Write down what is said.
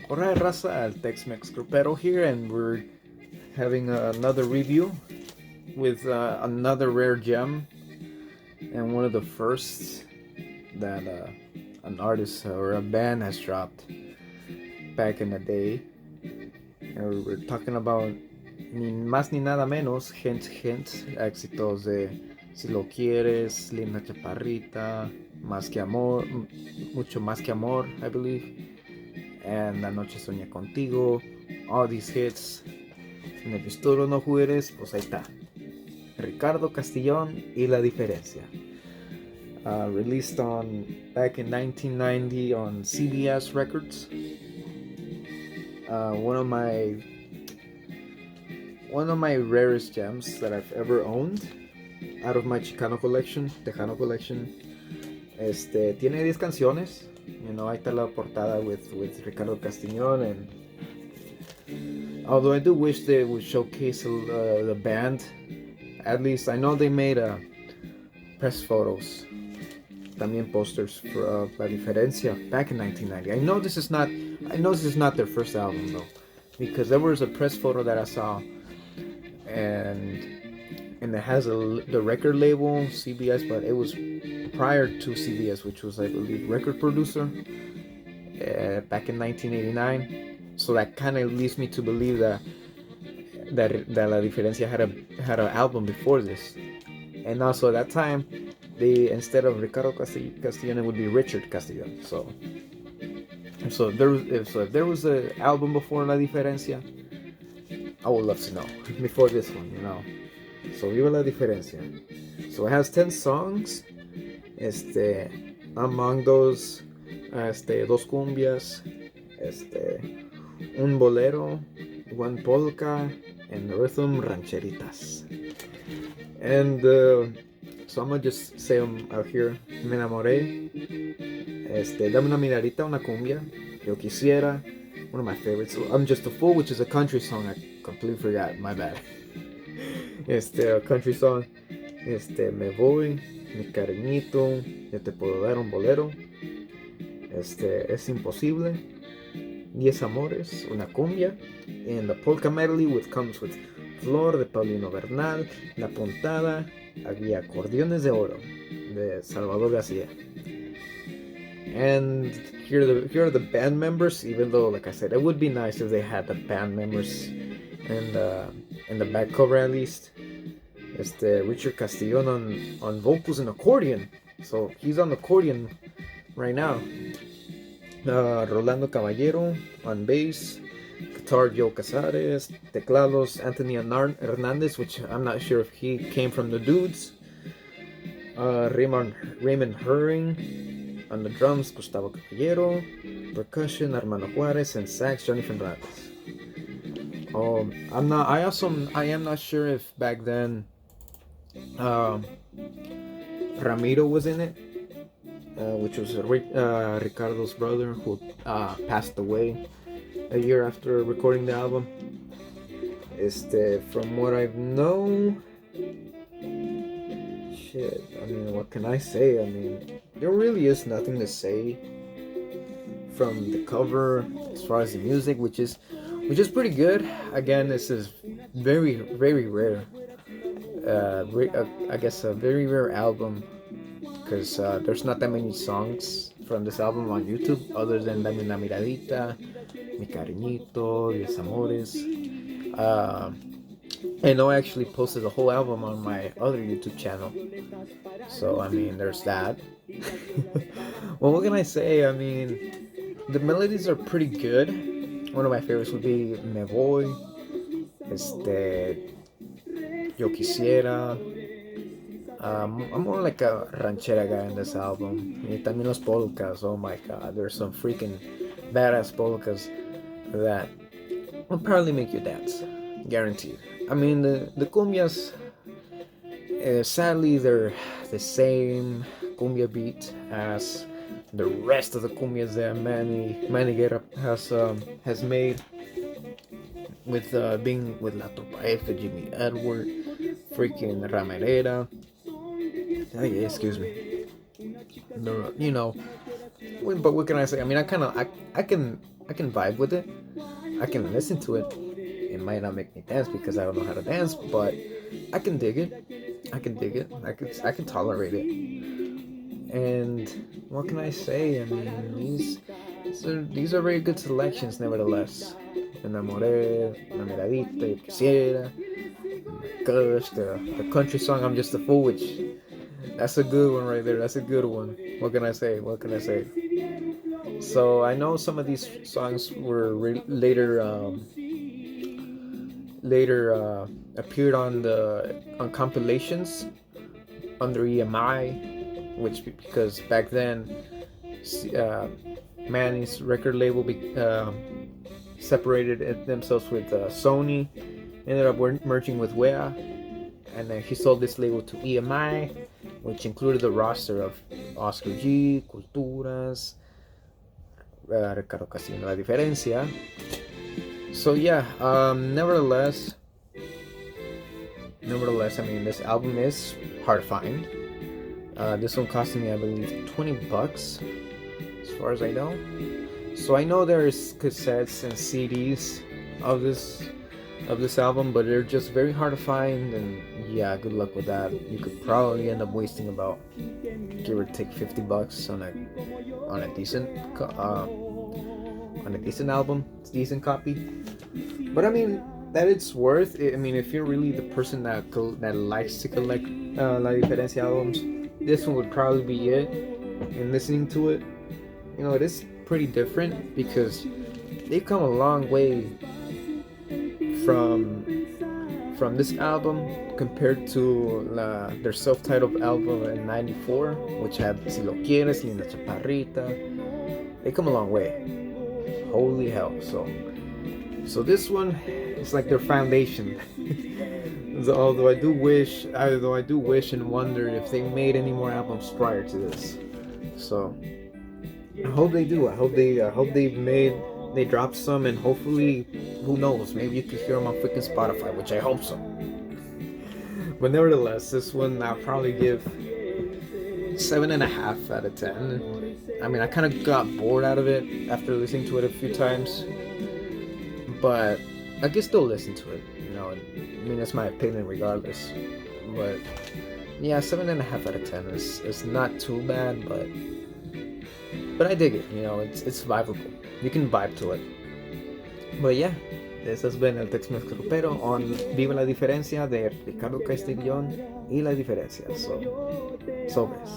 Alright, raza, al Tex-Mex Grupero here, and we're having another review with another rare gem and one of the firsts that an artist or a band has dropped back in the day. And we're talking about ni más ni nada menos, hint, éxitos de Si lo quieres, Linda Chaparrita, Más que amor, mucho más que amor, I believe. And La Noche Soñé Contigo, all these hits. En el Pistolo No Juegues, pues ahí está. Ricardo Castillón y La Diferencia. Released back in 1990 on CBS Records. One of my rarest gems that I've ever owned out of my Tejano collection. Tiene 10 canciones. Ahí está la portada with Ricardo Castillón, and although I do wish they would showcase the band, at least I know they made press photos, también posters for La Diferencia back in 1990. I know this is not their first album though, because there was a press photo that I saw, and it has the record label CBS, but it was prior to CBS, which was, I believe, record producer back in 1989. So that kind of leads me to believe that La Diferencia had an album before this, and also at that time, they, instead of Ricardo Castillón, it would be Richard Castillón. So if there was an album before La Diferencia, I would love to know before this one, So Viva La Diferencia. So it has 10 songs. Among those, dos cumbias, un bolero, one polka, and rhythm rancheritas. And so I'm gonna just say them out here. Me enamoré. Dame una miradita, una cumbia. Yo quisiera. One of my favorites. I'm Just a Fool, which is a country song. I completely forgot. My bad. A country song. Me voy. Mi cariñito. Yo te puedo dar un bolero. Es imposible. 10 amores. Una cumbia. And the polka medley comes with Flor de Paulino Bernal. La puntada. Había acordeones de oro de Salvador García. And here are the band members. Even though, like I said, it would be nice if they had the band members in the back cover at least. Richard Castillon on vocals and accordion. So he's on accordion right now. Rolando Caballero on bass. Guitar Joe Casares. Teclados Anthony Hernandez, which I'm not sure if he came from the Dudes. Raymond Herring. On the drums, Gustavo Caballero. Percussion, Armando Juarez, and sax, Johnny Fernandez. I am not sure if back then Ramiro was in it, which was Ricardo's brother, who passed away a year after recording the album. From what I've known, what can I say? There really is nothing to say from the cover as far as the music, which is pretty good. Again, this is very, very rare. I guess a very rare album, because there's not that many songs from this album on YouTube other than Dame una miradita, Mi cariñito, 10 amores. I know I actually posted the whole album on my other YouTube channel. So, there's that. Well, what can I say? The melodies are pretty good. One of my favorites would be Me Voy, Yo Quisiera. I'm more like a ranchera guy in this album. Y también los polkas. Oh my god, there's some freaking badass polkas that will probably make you dance. Guaranteed. The cumbias, sadly, they're the same cumbia beat as the rest of the cumbias that Manny Guerra has made, with being with La Tropa F, Jimmy Edward, freaking Ramerera. Oh, yeah, excuse me. But what can I say? I I can vibe with it. I can listen to it. It might not make me dance because I don't know how to dance, but I can dig it. I can dig it. I can tolerate it. And what can I say? I mean, these are very good selections, nevertheless. Enamoré, Enamoradita, Yo Quisiera, Gush, the country song I'm Just a Fool, which that's a good one right there. That's a good one. What can I say? What can I say? So I know some of these songs were later appeared on compilations under EMI, which because back then uh, Manny's record label separated themselves with Sony, ended up merging with WEA, and then he sold this label to EMI, which included the roster of Oscar G, Culturas, Ricardo Castillo, La Diferencia. So yeah, nevertheless, I mean, this album is hard to find. This one costed me, I believe, $20, as far as I know. So I know there's cassettes and CDs of this album, but they're just very hard to find, and yeah, good luck with that. You could probably end up wasting about, give or take, $50 on a decent album, decent copy. But I mean, that it's worth it. I mean, if you're really the person that likes to collect La Diferencia albums, this one would probably be it. And listening to it, you know, it is pretty different because they've come a long way from this album compared to their self-titled album in '94, which had Si Lo Quieres, Linda Chaparrita. They come a long way. Holy hell! So this one is like their foundation. Although I do wish and wonder if they made any more albums prior to this. So I hope they do. I hope they dropped some, and hopefully, who knows, maybe you could hear them on freaking Spotify, which I hope so. But nevertheless, this one I'll probably give 7.5 out of 10. I mean, I kind of got bored out of it after listening to it a few times, but I can still listen to it. You know, I mean, that's my opinion regardless. But yeah, 7.5 out of 10 is not too bad, but I dig it. You know, it's vibeable. You can vibe to it. But yeah, this has been el Tex-Mex Grupero on Viva la Diferencia de Ricardo Castellón y La Diferencia. So, sobres.